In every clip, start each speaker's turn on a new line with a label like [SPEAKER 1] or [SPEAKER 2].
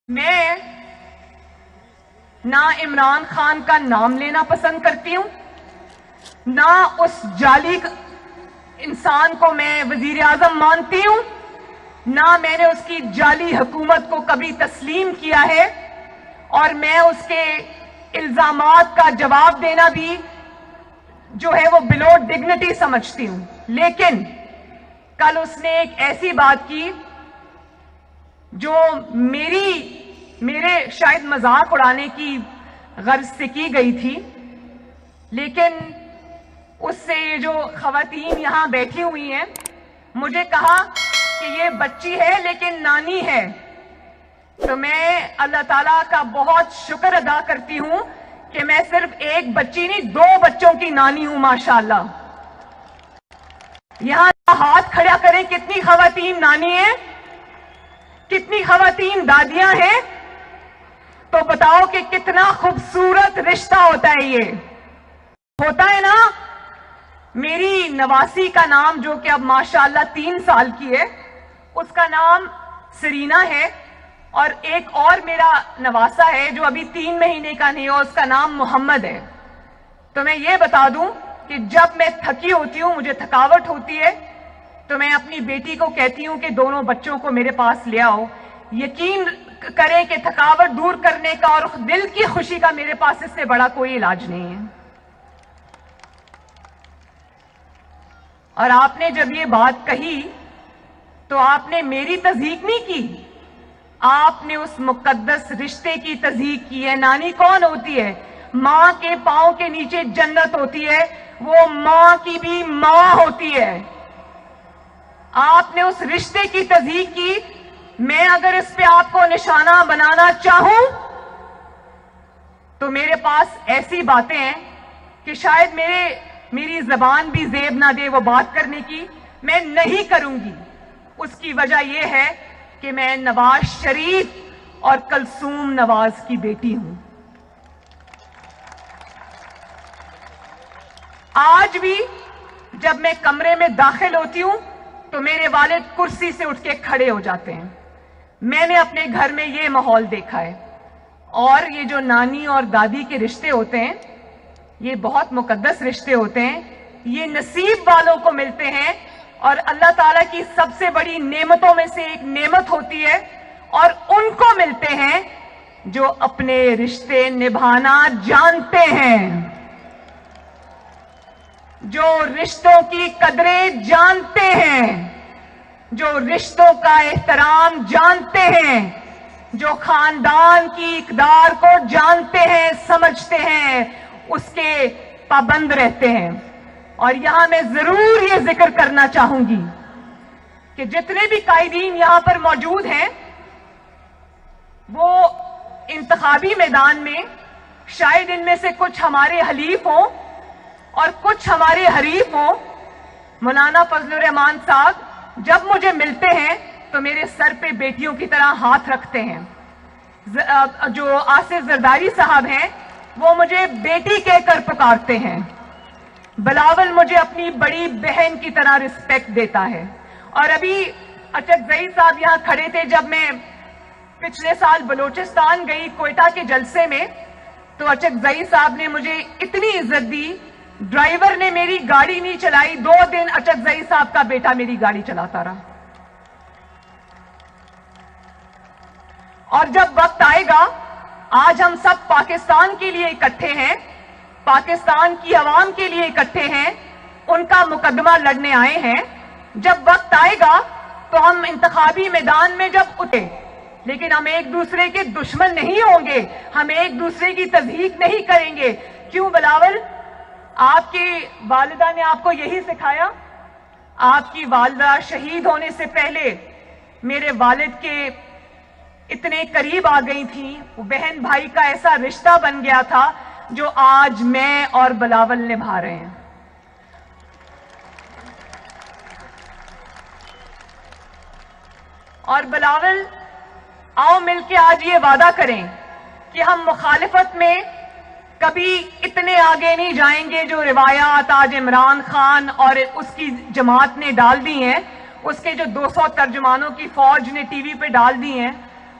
[SPEAKER 1] میں نہ عمران خان کا نام لینا پسند کرتی ہوں، نہ اس جعلی انسان کو میں وزیر اعظم مانتی ہوں، نہ میں نے اس کی جعلی حکومت کو کبھی تسلیم کیا ہے، اور میں اس کے الزامات کا جواب دینا بھی جو ہے وہ بلو ڈگنیٹی سمجھتی ہوں۔ لیکن کل اس نے ایک ایسی بات کی جو میرے شاید مذاق اڑانے کی غرض سے کی گئی تھی، لیکن اس سے یہ جو خواتین یہاں بیٹھی ہوئی ہیں مجھے کہا کہ یہ بچی ہے لیکن نانی ہے۔ تو میں اللہ تعالیٰ کا بہت شکر ادا کرتی ہوں کہ میں صرف ایک بچی نہیں 2 بچوں کی نانی ہوں ماشاءاللہ۔ یہاں ہاتھ کھڑا کریں کتنی خواتین نانی ہیں، کتنی خواتین دادیاں ہیں، تو بتاؤ کہ کتنا خوبصورت رشتہ ہوتا ہے یہ ہوتا ہے نا۔ میری نواسی کا نام جو کہ اب ماشاءاللہ 3 سال کی ہے، اس کا نام سرینا ہے، اور ایک اور میرا نواسا ہے جو ابھی 3 مہینے کا نہیں ہے، اس کا نام محمد ہے۔ تو میں یہ بتا دوں کہ جب میں تھکی ہوتی ہوں، مجھے تھکاوٹ ہوتی ہے، تو میں اپنی بیٹی کو کہتی ہوں کہ دونوں بچوں کو میرے پاس لے آؤ۔ یقین کریں کہ تھکاوٹ دور کرنے کا اور دل کی خوشی کا میرے پاس اس سے بڑا کوئی علاج نہیں ہے۔ اور آپ نے جب یہ بات کہی تو آپ نے میری تصدیق نہیں کی، آپ نے اس مقدس رشتے کی تصدیق کی ہے۔ نانی کون ہوتی ہے؟ ماں کے پاؤں کے نیچے جنت ہوتی ہے، وہ ماں کی بھی ماں ہوتی ہے۔ آپ نے اس رشتے کی تصدیق کی۔ میں اگر اس پہ آپ کو نشانہ بنانا چاہوں تو میرے پاس ایسی باتیں ہیں کہ شاید میری زبان بھی زیب نہ دے وہ بات کرنے کی، میں نہیں کروں گی۔ اس کی وجہ یہ ہے کہ میں نواز شریف اور کلثوم نواز کی بیٹی ہوں۔ آج بھی جب میں کمرے میں داخل ہوتی ہوں تو میرے والد کرسی سے اٹھ کے کھڑے ہو جاتے ہیں۔ میں نے اپنے گھر میں یہ ماحول دیکھا ہے، اور یہ جو نانی اور دادی کے رشتے ہوتے ہیں یہ بہت مقدس رشتے ہوتے ہیں، یہ نصیب والوں کو ملتے ہیں، اور اللہ تعالیٰ کی سب سے بڑی نعمتوں میں سے ایک نعمت ہوتی ہے، اور ان کو ملتے ہیں جو اپنے رشتے نبھانا جانتے ہیں، جو رشتوں کی قدریں جانتے ہیں، جو رشتوں کا احترام جانتے ہیں، جو خاندان کی اقدار کو جانتے ہیں، سمجھتے ہیں، اس کے پابند رہتے ہیں۔ اور یہاں میں ضرور یہ ذکر کرنا چاہوں گی کہ جتنے بھی قائدین یہاں پر موجود ہیں وہ انتخابی میدان میں شاید ان میں سے کچھ ہمارے حلیف ہوں اور کچھ ہمارے حریف ہوں۔ مولانا فضل الرحمان صاحب جب مجھے ملتے ہیں تو میرے سر پہ بیٹیوں کی طرح ہاتھ رکھتے ہیں۔ جو آصف زرداری صاحب ہیں وہ مجھے بیٹی کہہ کر پکارتے ہیں۔ بلاول مجھے اپنی بڑی بہن کی طرح رسپیکٹ دیتا ہے۔ اور ابھی اچکزئی صاحب یہاں کھڑے تھے جب میں پچھلے سال بلوچستان گئی کوئٹہ کے جلسے میں، تو اچکزئی صاحب نے مجھے اتنی عزت دی، ڈرائیور نے میری گاڑی نہیں چلائی، 2 دن اچکزئی صاحب کا بیٹا میری گاڑی چلاتا رہا۔ اور جب وقت آئے گا، آج ہم سب پاکستان کے لیے اکٹھے ہیں، پاکستان کی عوام کے لیے اکٹھے ہیں، ان کا مقدمہ لڑنے آئے ہیں۔ جب وقت آئے گا تو ہم انتخابی میدان میں جب اتریں، لیکن ہم ایک دوسرے کے دشمن نہیں ہوں گے، ہم ایک دوسرے کی تضحیک نہیں کریں گے۔ کیوں بلاول؟ آپ کی والدہ نے آپ کو یہی سکھایا؟ آپ کی والدہ شہید ہونے سے پہلے میرے والد کے اتنے قریب آ گئی تھیں، وہ بہن بھائی کا ایسا رشتہ بن گیا تھا جو آج میں اور بلاول نبھا رہے ہیں۔ اور بلاول، آؤ مل کے آج یہ وعدہ کریں کہ ہم مخالفت میں کبھی اتنے آگے نہیں جائیں گے جو روایات آج عمران خان اور اس کی جماعت نے ڈال دی ہیں، اس کے جو 200 ترجمانوں کی فوج نے ٹی وی پہ ڈال دی ہیں۔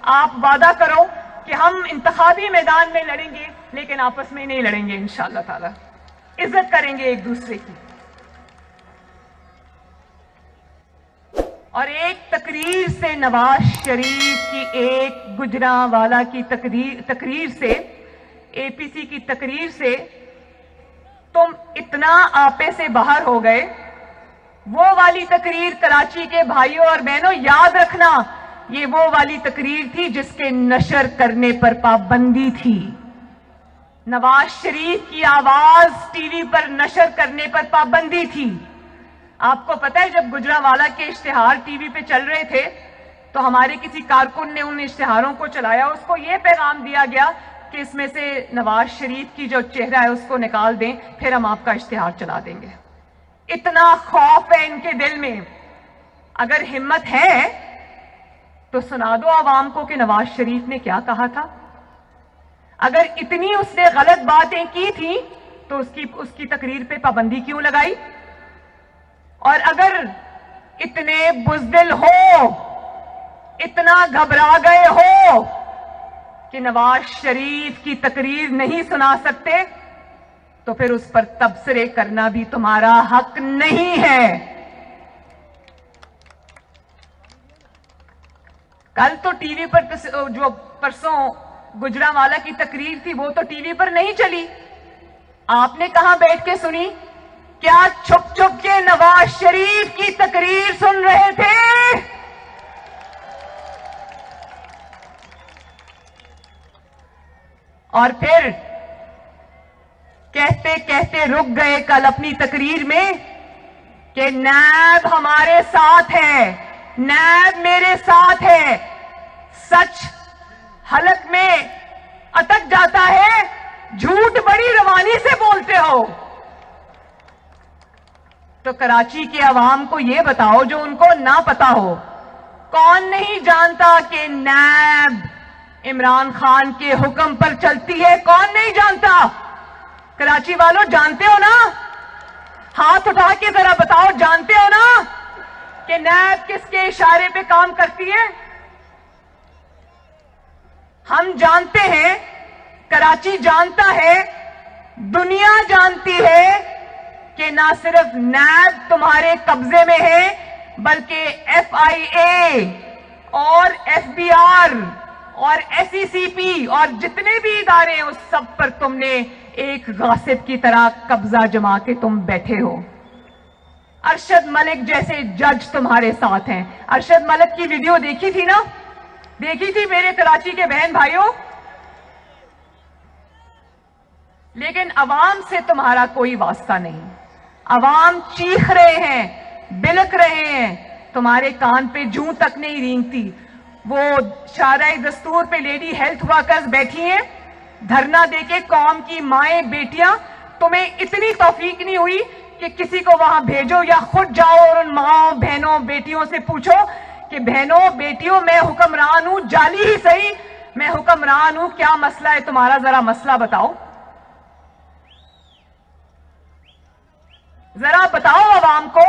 [SPEAKER 1] آپ وعدہ کرو کہ ہم انتخابی میدان میں لڑیں گے لیکن آپس میں نہیں لڑیں گے انشاءاللہ تعالی، عزت کریں گے ایک دوسرے کی۔ اور ایک تقریر سے، نواز شریف کی ایک گجرانوالہ کی تقریر سے، اے پی سی کی تقریر سے تم اتنا آپے سے باہر ہو گئے۔ وہ والی تقریر کراچی کے بھائیوں اور بہنوں یاد رکھنا، یہ وہ والی تقریر تھی جس کے نشر کرنے پر پابندی تھی۔ نواز شریف کی آواز ٹی وی پر نشر کرنے پر پابندی تھی۔ آپ کو پتہ ہے جب گجرانوالہ کے اشتہار ٹی وی پہ چل رہے تھے تو ہمارے کسی کارکن نے ان اشتہاروں کو چلایا، اس کو یہ پیغام دیا گیا کہ اس میں سے نواز شریف کی جو چہرہ ہے اس کو نکال دیں، پھر ہم آپ کا اشتہار چلا دیں گے۔ اتنا خوف ہے ان کے دل میں۔ اگر ہمت ہے تو سنا دو عوام کو کہ نواز شریف نے کیا کہا تھا۔ اگر اتنی اس نے غلط باتیں کی تھیں تو اس کی تقریر پہ پابندی کیوں لگائی؟ اور اگر اتنے بزدل ہو، اتنا گھبرا گئے ہو کہ نواز شریف کی تقریر نہیں سنا سکتے تو پھر اس پر تبصرے کرنا بھی تمہارا حق نہیں ہے۔ کل تو ٹی وی پر جو پرسوں گجرانوالہ کی تقریر تھی وہ تو ٹی وی پر نہیں چلی، آپ نے کہاں بیٹھ کے سنی؟ کیا چھپ چھپ کے نواز شریف کی تقریر سن رہے تھے؟ اور پھر کہتے کہتے رک گئے کل اپنی تقریر میں کہ نیب ہمارے ساتھ ہے، نیب میرے ساتھ ہے۔ سچ حلق میں اٹک جاتا ہے، جھوٹ بڑی روانی سے بولتے ہو۔ تو کراچی کے عوام کو یہ بتاؤ جو ان کو نہ پتا ہو، کون نہیں جانتا کہ نیب عمران خان کے حکم پر چلتی ہے؟ کون نہیں جانتا؟ کراچی والوں جانتے ہو نا؟ ہاتھ اٹھا کے ذرا بتاؤ، جانتے ہو نا کہ نیب کس کے اشارے پہ کام کرتی ہے؟ ہم جانتے ہیں، کراچی جانتا ہے، دنیا جانتی ہے کہ نہ صرف نیب تمہارے قبضے میں ہے بلکہ ایف آئی اے اور ایف بی آر اور ایس ای سی پی اور جتنے بھی ادارے ہیں اس سب پر تم نے ایک غاصب کی طرح قبضہ جما کے تم بیٹھے ہو۔ ارشد ملک جیسے جج تمہارے ساتھ ہیں۔ ارشد ملک کی ویڈیو دیکھی تھی نا؟ دیکھی تھی میرے کراچی کے بہن بھائیوں؟ لیکن عوام سے تمہارا کوئی واسطہ نہیں۔ عوام چیخ رہے ہیں، بلک رہے ہیں، تمہارے کان پہ جوں تک نہیں رینگتی۔ وہ شارع دستور پہ لیڈی ہیلتھ ورکرز بیٹھی ہیں دھرنا دے کے، قوم کی مائیں بیٹیاں، تمہیں اتنی توفیق نہیں ہوئی کہ کسی کو وہاں بھیجو یا خود جاؤ اور ان ماؤں بہنوں بیٹیوں سے پوچھو کہ بہنوں بیٹیوں میں حکمران ہوں، جعلی ہی صحیح میں حکمران ہوں، کیا مسئلہ ہے تمہارا، ذرا مسئلہ بتاؤ، ذرا بتاؤ عوام کو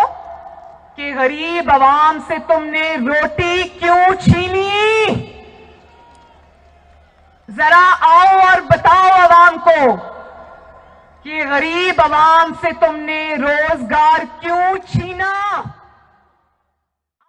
[SPEAKER 1] کہ غریب عوام سے تم نے روٹی کیوں چھینی؟ ذرا آؤ اور بتاؤ عوام کو کہ غریب عوام سے تم نے روزگار کیوں چھینا؟